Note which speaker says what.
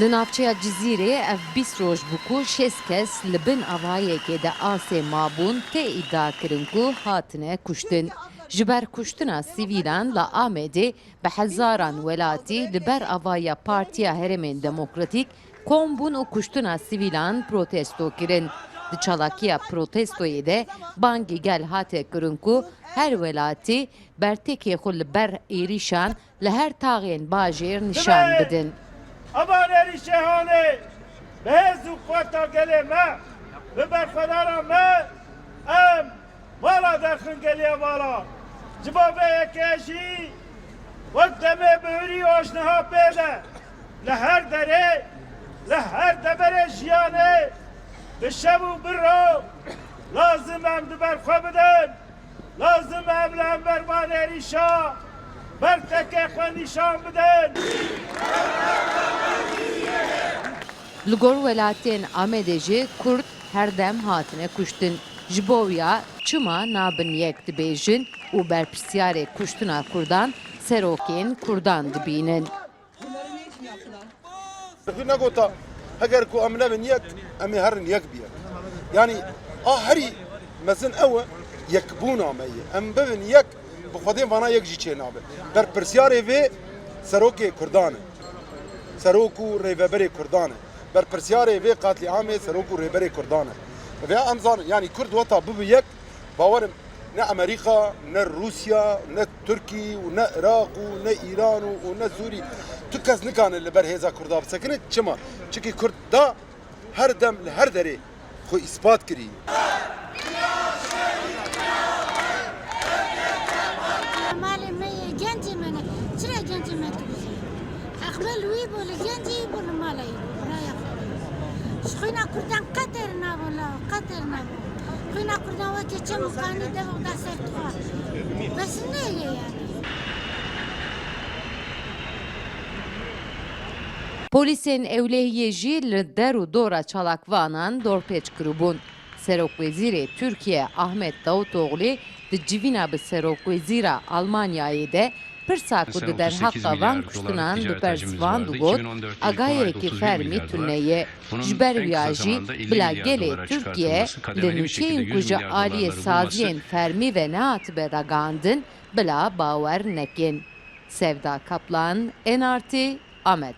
Speaker 1: Li navçeya Cizîrê ev 20 roj bû ku 6 kes li bin avayekê de asê mabûn tê îdia kirin ku hatine kuştin. Ji ber kuştina sivîlan li Amedê bi hezaran welatî li ber avaya Partiya Herêmên Demokratîk kom bûn û kuştina sivîlan protesto kirin. Di çalakiya protestoyê de bangê gel hate kirin ku her welatî bertekê xwe li ber êrîşan li her taxên bajêr nîşan bidin.
Speaker 2: Amaneri şehane bezu kwata geleme ve berfedara me em mala derkin geliye mala cibabe yekeşi vakteme büyürü oşneha pede leher dere leher debere jiyane ve şebu birro lazım em de berfebeden lazım em lem bermaneri şah berteke kwe nişan biden.
Speaker 1: Li gor welatên Amedê jî Kurd herdem hatine kuştin. Ji bo ya çima nabin yek dibêjin û berpirsyarê kuştina Kurdan serokên Kurdan dibînin.
Speaker 3: نگوتا اگر کو ام نبن یک امی هرن یک بیه یعنی هری مثلا او یک بونا میه ام ببن یک بخودیم وانا یک جی چه نابه در پرسیاره و سروک کردانه سروکو ریوبری کردانه بر پرسیاره و قاتل عامه سروکو ریوبری کردانه و انظار یعنی کرد وطا بب یک باورم نه امریکا نه روسیا نه ترکی و نه عراق و نه ایران و نه سوری تو کس نکانه لبر هزا کردا بسکنه چما چکی کرد دا هر دم لهر دره خو اثبات کری
Speaker 4: مالي مي جنتي من شرا جنتي من تبزي أخبال وي بولا جنتي بولا مالي رايا شخينا كردان قترنا بولا قترنا خينا كردان وجه كم قاني دبق دا سيطوار بس نية يعني
Speaker 1: Polisên ewlehiyê jî li der û dora çalakvanan dorpêç kiribûn. Serokwezîrê Tirkiye Ahmet Davutoğlu di civîna bi Serokwezîra Almanyayê de pirsa ku di derheqa van kuştinan bi bersivan digot agayekî fermî tuneye. Ji ber wiya jî bila gelê Tirkiye li nûçeyên ku ji aliyê saziyên fermî ve nehatibe ragandin bila bawer nekin. Sevda Kaplan, NRT, Amed.